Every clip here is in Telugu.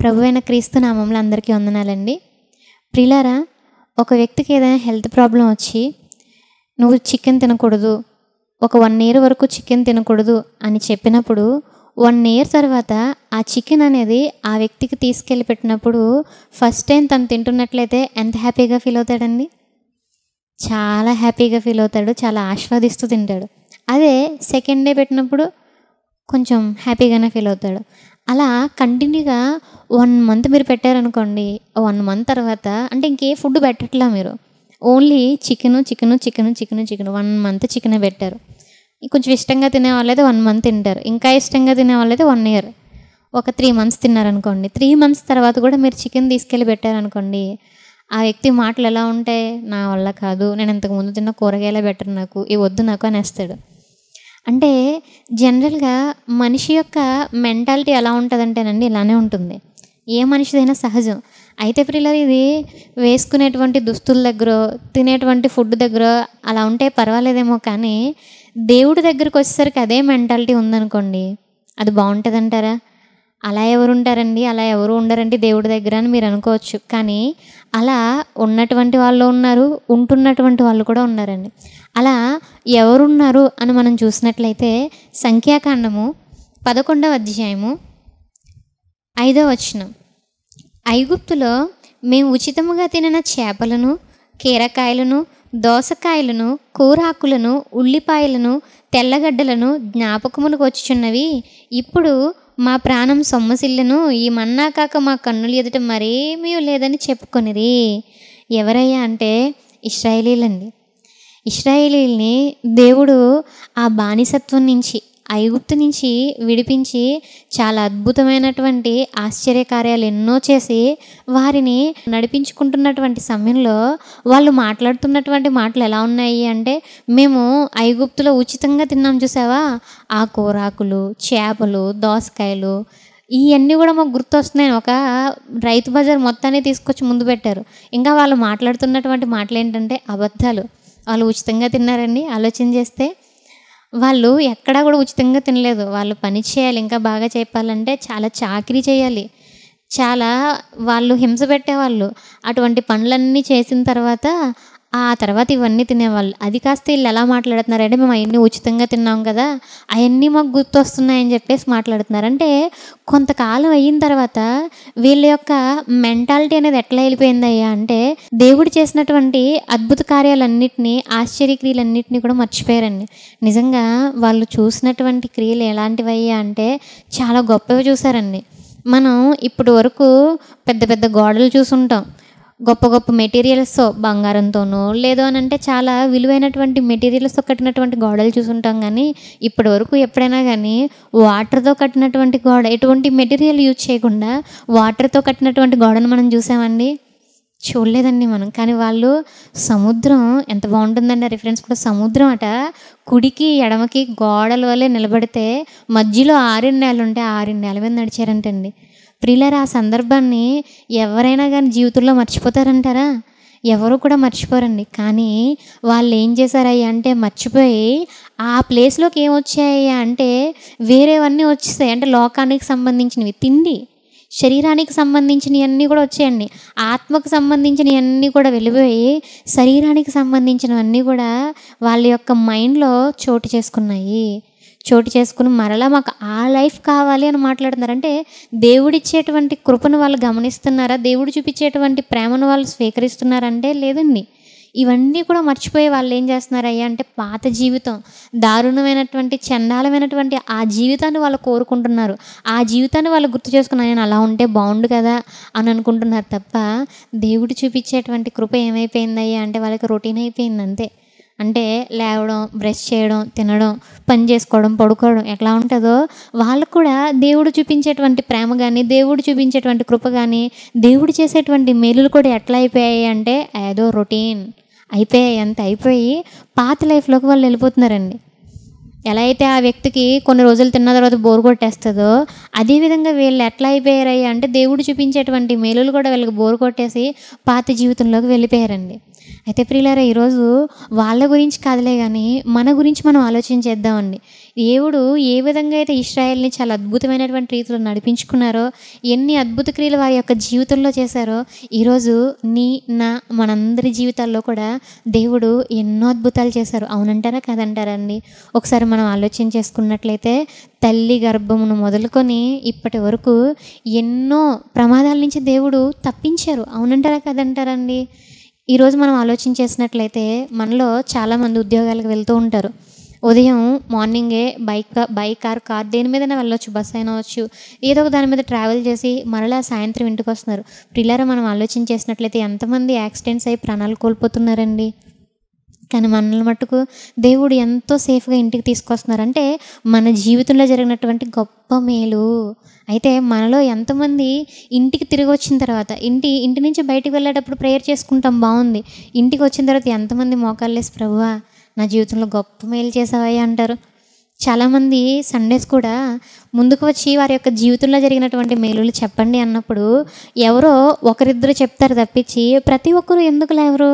ప్రభువైన క్రీస్తు నామంలో అందరికీ వందనాలండి. ప్రియులారా, ఒక వ్యక్తికి ఏదైనా హెల్త్ ప్రాబ్లం వచ్చి నువ్వు చికెన్ తినకూడదు, ఒక 1 ఇయర్ వరకు చికెన్ తినకూడదు అని చెప్పినప్పుడు 1 ఇయర్ తర్వాత ఆ చికెన్ అనేది ఆ వ్యక్తికి తీసుకెళ్ళి పెట్టినప్పుడు ఫస్ట్ టైం తను తింటున్నట్లయితే ఎంత హ్యాపీగా ఫీల్ అవుతాడండి? చాలా హ్యాపీగా ఫీల్ అవుతాడు, చాలా ఆస్వాదిస్తూ తింటాడు. అదే సెకండ్ డే పెట్టినప్పుడు కొంచెం హ్యాపీగానే ఫీల్ అవుతాడు. అలా కంటిన్యూగా 1 మంత్ మీరు పెట్టారనుకోండి, 1 మంత్ తర్వాత అంటే ఇంకే ఫుడ్ పెట్టట్లా మీరు, ఓన్లీ చికెను 1 మంత్ చికెనే పెట్టారు. కొంచెం ఇష్టంగా తినే వాళ్ళైతే 1 మంత్ తింటారు, ఇంకా ఇష్టంగా తినే వాళ్ళైతే 1 ఇయర్. ఒక 3 మంత్స్ తిన్నారనుకోండి, 3 మంత్స్ తర్వాత కూడా మీరు చికెన్ తీసుకెళ్ళి పెట్టారనుకోండి, ఆ వ్యక్తి మాటలు ఎలా ఉంటాయి? నా వల్ల కాదు, నేను ఇంతకుముందు తిన్న కూరగాయలే బెటర్, నాకు ఇవి వద్దు నాకు అనేస్తాడు. అంటే జనరల్గా మనిషి యొక్క మెంటాలిటీ ఎలా ఉంటుందంటేనండి, ఇలానే ఉంటుంది. ఏ మనిషిదైనా సహజం. అయితే ప్రియులారా, ఇది వేసుకునేటువంటి దుస్తుల దగ్గర, తినేటువంటి ఫుడ్ దగ్గర అలా ఉంటే పర్వాలేదేమో, కానీ దేవుడి దగ్గరికి వచ్చేసరికి అదే మెంటాలిటీ ఉందనుకోండి, అది బాగుంటుందంటారా? అలా ఎవరు ఉంటారండి? అలా ఎవరు ఉండరండి దేవుడి దగ్గర అని మీరు అనుకోవచ్చు. కానీ అలా ఉన్నటువంటి వాళ్ళు ఉన్నారు, ఉంటున్నటువంటి వాళ్ళు కూడా ఉన్నారండి. అలా ఎవరున్నారు అని మనం చూసినట్లయితే సంఖ్యాకాండము 11వ అధ్యాయము 5వ వచనం. ఐగుప్తులో మేము ఉచితముగా తినిన చేపలను, కీరకాయలను, దోసకాయలను, కూరాకులను, ఉల్లిపాయలను, తెల్లగడ్డలను జ్ఞాపకమునకు వచ్చుచున్నవి. ఇప్పుడు మా ప్రాణం సొమ్మసిల్లెను, ఈ మన్నా కాక మా కన్నులు ఎదుట మరేమీ లేదని చెప్పుకొనిరి. ఎవరయ్యా అంటే ఇశ్రాయేలీలండి. ఇశ్రాయేలీల్ని దేవుడు ఆ బానిసత్వం నుంచి, ఐగుప్తు నుంచి విడిపించి చాలా అద్భుతమైనటువంటి ఆశ్చర్యకార్యాలు ఎన్నో చేసి వారిని నడిపించుకుంటున్నటువంటి సమయంలో వాళ్ళు మాట్లాడుతున్నటువంటి మాటలు ఎలా ఉన్నాయి అంటే, మేము ఐగుప్తులో ఉచితంగా తిన్నాం చూసావా, ఆ కూరాకులు, చేపలు, దోసకాయలు, ఇవన్నీ కూడా మాకు గుర్తొస్తున్నాయి. ఒక రైతు బజార్ మొత్తాన్ని తీసుకొచ్చి ముందు పెట్టారు. ఇంకా వాళ్ళు మాట్లాడుతున్నటువంటి మాటలు ఏంటంటే అబద్ధాలు. వాళ్ళు ఉచితంగా తిన్నారండి. ఆలోచన చేస్తే వాళ్ళు ఎక్కడా కూడా ఉచితంగా తినలేదు. వాళ్ళు పని చేయాలి, ఇంకా బాగా చెప్పాలంటే చాలా చాకిరీ చేయాలి, చాలా వాళ్ళు హింస పెట్టేవాళ్ళు. అటువంటి పనులన్నీ చేసిన తర్వాత ఆ తర్వాత ఇవన్నీ తినేవాళ్ళు. అది కాస్త వీళ్ళు ఎలా మాట్లాడుతున్నారంటే, మేము అవన్నీ ఉచితంగా తిన్నాం కదా, అవన్నీ మాకు గుర్తొస్తున్నాయని చెప్పేసి మాట్లాడుతున్నారు. అంటే కొంతకాలం అయిన తర్వాత వీళ్ళ యొక్క మెంటాలిటీ అనేది ఎట్లా వెళ్ళిపోయిందయ్యా అంటే, దేవుడు చేసినటువంటి అద్భుత కార్యాలన్నింటినీ, ఆశ్చర్యక్రియలన్నింటినీ కూడా మర్చిపోయారండి. నిజంగా వాళ్ళు చూసినటువంటి క్రియలు ఎలాంటివయ్యా అంటే చాలా గొప్పవి చూసారండి. మనం ఇప్పటి వరకు పెద్ద పెద్ద గోడలు చూసుంటాం, గొప్ప గొప్ప మెటీరియల్స్తో, బంగారంతోనో లేదో అని అంటే చాలా విలువైనటువంటి మెటీరియల్స్తో కట్టినటువంటి గోడలు చూసుంటాం. కానీ ఇప్పటి వరకు ఎప్పుడైనా కానీ వాటర్తో కట్టినటువంటి గోడ, ఎటువంటి మెటీరియల్ యూజ్ చేయకుండా వాటర్తో కట్టినటువంటి గోడను మనం చూసామండి? చూడలేదండి మనం. కానీ వాళ్ళు సముద్రం ఎంత బాగుంటుందండి, ఆ రిఫరెన్స్ కూడా సముద్రం అట కుడికి ఎడమకి గోడల వల్లే నిలబడితే మధ్యలో 6 నేలలు ఉంటే 6 నేల మీద నడిచారంటండి. ప్రియులారా, ఆ సందర్భాన్ని ఎవరైనా కానీ జీవితంలో మర్చిపోతారంటారా? ఎవరు కూడా మర్చిపోరండి. కానీ వాళ్ళు ఏం చేశారయ్యా అంటే మర్చిపోయి ఆ ప్లేస్లోకి ఏమొచ్చాయ్యా అంటే వేరేవన్నీ వచ్చేసాయి. అంటే లోకానికి సంబంధించినవి, తిండి, శరీరానికి సంబంధించినవన్నీ కూడా వచ్చాయండి. ఆత్మకు సంబంధించినవన్నీ కూడా వెళ్ళిపోయి శరీరానికి సంబంధించినవన్నీ కూడా వాళ్ళ యొక్క మైండ్లో చోటు చేసుకుని మరలా మాకు ఆ లైఫ్ కావాలి అని మాట్లాడుతున్నారు. అంటే దేవుడిచ్చేటువంటి కృపను వాళ్ళు గమనిస్తున్నారా? దేవుడు చూపించేటువంటి ప్రేమను వాళ్ళు స్వీకరిస్తున్నారంటే లేదండి. ఇవన్నీ కూడా మర్చిపోయి వాళ్ళు ఏం చేస్తున్నారయ్యా అంటే పాత జీవితం, దారుణమైనటువంటి చండాలమైనటువంటి ఆ జీవితాన్ని వాళ్ళు కోరుకుంటున్నారు. ఆ జీవితాన్ని వాళ్ళు గుర్తు చేసుకున్నారు. నేను అలా ఉంటే బాగుండు కదా అని అనుకుంటున్నారు తప్ప దేవుడు చూపించేటువంటి కృప ఏమైపోయిందయ్యా అంటే వాళ్ళకి రొటీన్ అయిపోయింది అంతే. అంటే లేవడం, బ్రష్ చేయడం, తినడం, పని చేసుకోవడం, పడుకోవడం ఎట్లా ఉంటుందో వాళ్ళకు కూడా దేవుడు చూపించేటువంటి ప్రేమ కానీ, దేవుడు చూపించేటువంటి కృప కానీ, దేవుడు చేసేటువంటి మేలులు కూడా ఎట్లా అయిపోయాయి అంటే ఏదో రొటీన్ అయిపోయాయి, అంత అయిపోయి పాత లైఫ్లోకి వాళ్ళు వెళ్ళిపోతున్నారండి. ఎలా అయితే ఆ వ్యక్తికి కొన్ని రోజులు తిన్న తర్వాత బోరు కొట్టేస్తుందో, అదేవిధంగా వీళ్ళు ఎట్లా అయిపోయారయ్యా అంటే దేవుడు చూపించేటువంటి మేలులు కూడా వీళ్ళకి బోరు కొట్టేసి పాత జీవితంలోకి వెళ్ళిపోయారండి. అయితే ప్రియులారా, ఈరోజు వాళ్ళ గురించి కాదులే కానీ మన గురించి మనం ఆలోచన చేద్దామండి. దేవుడు ఏ విధంగా అయితే ఇశ్రాయేల్ని చాలా అద్భుతమైనటువంటి రీతిలో నడిపించుకున్నారో, ఎన్ని అద్భుత క్రియలు వారి యొక్క జీవితంలో చేశారో, ఈరోజు మనందరి జీవితాల్లో కూడా దేవుడు ఎన్నో అద్భుతాలు చేశారు. అవునంటారా కాదంటారా అండి? ఒకసారి మనం ఆలోచన చేసుకున్నట్లయితే తల్లి గర్భమును మొదలుకొని ఇప్పటి వరకు ఎన్నో ప్రమాదాల నుంచి దేవుడు తప్పించారు. అవునంటారా కాదంటారండి? ఈరోజు మనం ఆలోచన చేసినట్లయితే మనలో చాలామంది ఉద్యోగాలకు వెళ్తూ ఉంటారు. ఉదయం మార్నింగే బైక్ కార్ దేని మీదైనా వెళ్ళొచ్చు, బస్ అయినా వచ్చు, ఏదో ఒక దాని మీద ట్రావెల్ చేసి మరలా సాయంత్రం ఇంటికి వస్తున్నారు. పిల్లరా, మనం ఆలోచన చేసినట్లయితే ఎంతమంది యాక్సిడెంట్స్ అయ్యి ప్రాణాలు కోల్పోతున్నారండి. కానీ మనల్ని మట్టుకు దేవుడు ఎంతో సేఫ్గా ఇంటికి తీసుకొస్తున్నారు. అంటే మన జీవితంలో జరిగినటువంటి గొప్ప మేలు. అయితే మనలో ఎంతమంది ఇంటికి తిరిగి వచ్చిన తర్వాత ఇంటి నుంచి బయటికి వెళ్ళేటప్పుడు ప్రేయర్ చేసుకుంటాం, బాగుంది. ఇంటికి వచ్చిన తర్వాత ఎంతమంది మోకాళ్ళేసి ప్రభువా నా జీవితంలో గొప్ప మేలు చేసావయ్యా అంటారు. చాలామంది సండేస్ కూడా ముందుకు వచ్చి వారి యొక్క జీవితంలో జరిగినటువంటి మేలులు చెప్పండి అన్నప్పుడు ఎవరో ఒకరిద్దరు చెప్తారు తప్పించి ప్రతి ఒక్కరు ఎందుకు లేవరు?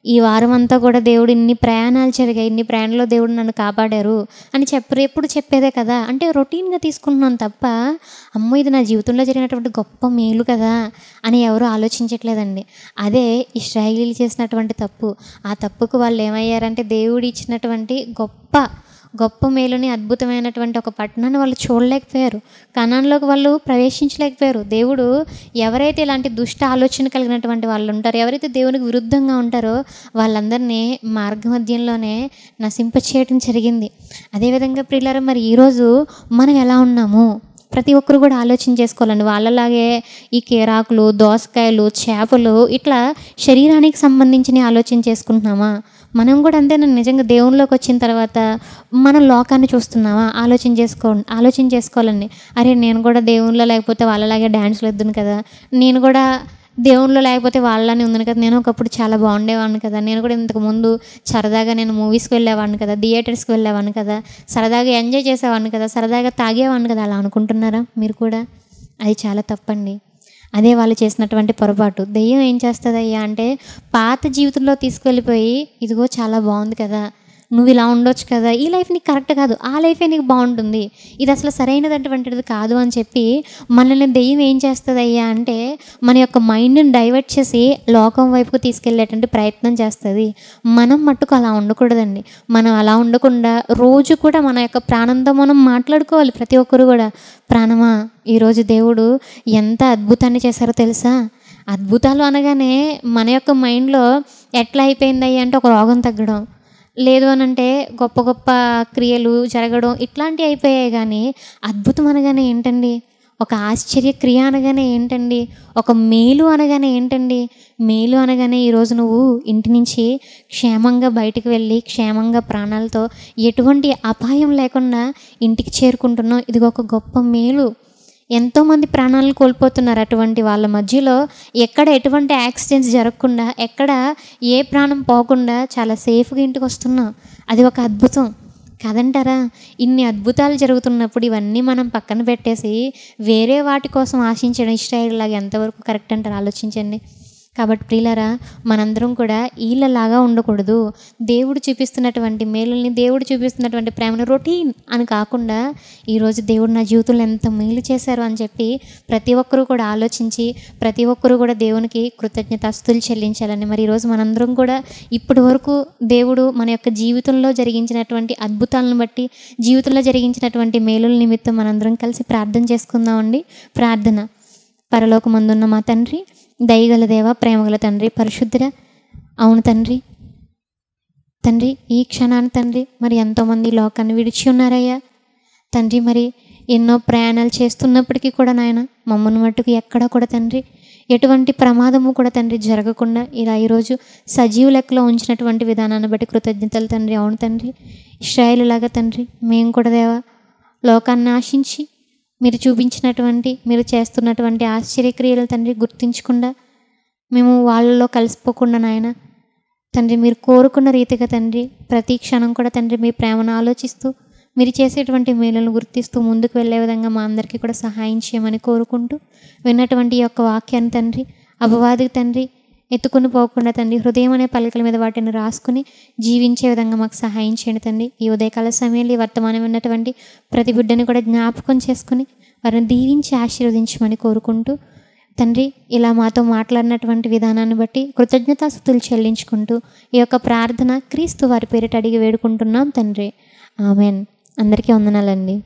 ఈ వారం అంతా కూడా దేవుడు ఇన్ని ప్రయాణాలు జరిగాయి, ఇన్ని ప్రయాణంలో దేవుడు నన్ను కాపాడారు అని ఎప్పుడు చెప్పేదే కదా. అంటే రొటీన్గా తీసుకుంటున్నాం తప్ప అమ్మో ఇది నా జీవితంలో జరిగినటువంటి గొప్ప మేలు కదా అని ఎవరు ఆలోచించట్లేదండి. అదే ఇశ్రాయేలీలు చేసినటువంటి తప్పు. ఆ తప్పుకు వాళ్ళు ఏమయ్యారంటే దేవుడు ఇచ్చినటువంటి గొప్ప మేలుని, అద్భుతమైనటువంటి ఒక పట్టణాన్ని వాళ్ళు చూడలేకపోయారు. కనాన్లోకి వాళ్ళు ప్రవేశించలేకపోయారు. దేవుడు ఎవరైతే ఇలాంటి దుష్ట ఆలోచన కలిగినటువంటి వాళ్ళు ఉంటారో, ఎవరైతే దేవునికి విరుద్ధంగా ఉంటారో వాళ్ళందరినీ మార్గమధ్యంలోనే నశింపచేయటం జరిగింది. అదేవిధంగా ప్రియులారా, మరి ఈరోజు మనం ఎలా ఉన్నాము? ప్రతి ఒక్కరు కూడా ఆలోచన చేసుకోవాలండి. వాళ్ళలాగే ఈ కీరాకులు, దోసకాయలు, చేపలు ఇట్లా శరీరానికి సంబంధించిన ఆలోచన చేసుకుంటున్నామా? మనం కూడా అంతేనండి. నిజంగా దేవునిలోకి వచ్చిన తర్వాత మనం లోకాన్ని చూస్తున్నామా? ఆలోచన చేసుకోవాలండి. అరే నేను కూడా దేవునిలో లేకపోతే వాళ్ళలాగే డ్యాన్స్లు వేద్దును కదా, నేను కూడా దేవునిలో లేకపోతే వాళ్ళని ఉందని కదా, నేను ఒకప్పుడు చాలా బాగుండేవాడిని కదా, నేను కూడా ఇంతకుముందు సరదాగా నేను మూవీస్కి వెళ్ళేవాడిని కదా, థియేటర్స్కి వెళ్ళేవాడిని కదా, సరదాగా ఎంజాయ్ చేసేవాడిని కదా, సరదాగా తాగేవాడిని కదా, అలా అనుకుంటున్నారా మీరు కూడా? అది చాలా తప్పండి. అదే వాళ్ళు చేసినటువంటి పొరపాటు. దెయ్యం ఏం చేస్తుందయ్యా అంటే పాత జీవితంలో తీసుకెళ్ళిపోయి ఇదిగో చాలా బాగుంది కదా, నువ్వు ఇలా ఉండొచ్చు కదా, ఈ లైఫ్ నీకు కరెక్ట్ కాదు, ఆ లైఫే నీకు బాగుంటుంది, ఇది అసలు సరైనటువంటిది కాదు అని చెప్పి మనల్ని దెయ్యం ఏం చేస్తుందయ్యా అంటే మన యొక్క మైండ్ని డైవర్ట్ చేసి లోకం వైపుకు తీసుకెళ్ళేటువంటి ప్రయత్నం చేస్తుంది. మనం మట్టుకు అలా ఉండకూడదండి. మనం అలా ఉండకుండా రోజు కూడా మన యొక్క ప్రాణంతో మనం మాట్లాడుకోవాలి. ప్రతి ఒక్కరు కూడా, ప్రాణమా ఈరోజు దేవుడు ఎంత అద్భుతాన్ని చేశారో తెలుసా? అద్భుతాలు అనగానే మన యొక్క మైండ్లో ఎట్లా అయిపోయిందయ్యా అంటే ఒక రోగం తగ్గడం, లేదు అని అంటే గొప్ప గొప్ప క్రియలు జరగడం, ఇట్లాంటివి అయిపోయాయి. కానీ అద్భుతం అనగానే ఏంటండి? ఒక ఆశ్చర్య క్రియ అనగానే ఏంటండి? ఒక మేలు అనగానే ఏంటండి? మేలు అనగానే ఈరోజు నువ్వు ఇంటి నుంచి క్షేమంగా బయటికి వెళ్ళి క్షేమంగా ప్రాణాలతో ఎటువంటి అపాయం లేకుండా ఇంటికి చేరుకుంటున్నావు. ఇది ఒక గొప్ప మేలు. ఎంతోమంది ప్రాణాలను కోల్పోతున్నారు. అటువంటి వాళ్ళ మధ్యలో ఎక్కడ ఎటువంటి యాక్సిడెంట్స్ జరగకుండా, ఎక్కడ ఏ ప్రాణం పోకుండా చాలా సేఫ్గా ఇంటికి వస్తున్నాం. అది ఒక అద్భుతం కాదంటారా? ఇన్ని అద్భుతాలు జరుగుతున్నప్పుడు ఇవన్నీ మనం పక్కన పెట్టేసి వేరే వాటి కోసం ఆశించడం ఇశ్రాయేలు లాగా ఎంతవరకు కరెక్ట్ అంటారు? ఆలోచించండి. కాబట్టి ప్రియులారా, మనందరం కూడా వీళ్ళలాగా ఉండకూడదు. దేవుడు చూపిస్తున్నటువంటి మేలుల్ని, దేవుడు చూపిస్తున్నటువంటి ప్రేమను రొటీన్ అని కాకుండా ఈరోజు దేవుడు నా జీవితంలో ఎంత మేలు చేశారు అని చెప్పి ప్రతి ఒక్కరూ కూడా ఆలోచించి ప్రతి ఒక్కరూ కూడా దేవునికి కృతజ్ఞతాస్తుతులు చెల్లించాలని. మరి ఈరోజు మనందరం కూడా ఇప్పటి వరకు దేవుడు మన యొక్క జీవితంలో జరిగించినటువంటి అద్భుతాలను బట్టి, జీవితంలో జరిగించినటువంటి మేలుల నిమిత్తం మనందరం కలిసి ప్రార్థన చేసుకుందామండి. ప్రార్థన. పరలోకమందున్న మా తండ్రి, దయగల దేవ, ప్రేమగల తండ్రి, పరిశుద్ధుడా, అవును తండ్రి ఈ క్షణాన్ని తండ్రి మరి ఎంతోమంది లోకాన్ని విడిచి ఉన్నారయ్యా తండ్రి. మరి ఎన్నో ప్రయాణాలు చేస్తున్నప్పటికీ కూడా నాయన మమ్మల్ని మట్టుకు ఎక్కడ కూడా తండ్రి ఎటువంటి ప్రమాదము కూడా తండ్రి జరగకుండా ఇలా ఈరోజు సజీవ లెక్కలో ఉంచినటువంటి విధానాన్ని బట్టి కృతజ్ఞతలు తండ్రి. అవును తండ్రి, ఇశ్రాయేలు లాగా తండ్రి మేము కూడా దేవా లోకాన్ని ఆశించి మీరు చూపించినటువంటి, మీరు చేస్తున్నటువంటి ఆశ్చర్యక్రియలు తండ్రి గుర్తించకుండా మేము వాళ్ళలో కలిసిపోకుండా నాయన తండ్రి మీరు కోరుకున్న రీతిగా తండ్రి ప్రతి క్షణం కూడా తండ్రి మీ ప్రేమను ఆలోచిస్తూ మీరు చేసేటువంటి మేలులను గుర్తిస్తూ ముందుకు వెళ్ళే విధంగా మా అందరికీ కూడా సహాయం చేయమని కోరుకుంటూ, విన్నటువంటి ఈ యొక్క వాక్యాన్ని తండ్రి, అపవాదికి తండ్రి ఎత్తుకుని పోకుండా తండ్రి, హృదయం అనే పలకల మీద వాటిని రాసుకుని జీవించే విధంగా మాకు సహాయం చేయండి తండ్రి. ఈ ఉదయకాల సమయంలో ఈ వర్తమానం ఉన్నటువంటి ప్రతి బిడ్డని కూడా జ్ఞాపకం చేసుకుని వారిని దీవించి ఆశీర్వదించమని కోరుకుంటూ తండ్రి, ఇలా మాతో మాట్లాడినటువంటి విధానాన్ని బట్టి కృతజ్ఞతాస్తుతులు చెల్లించుకుంటూ ఈ యొక్క ప్రార్థన క్రీస్తు వారి పేరిట అడిగి వేడుకుంటున్నాం తండ్రి. ఆమెన్. అందరికీ వందనాలండి.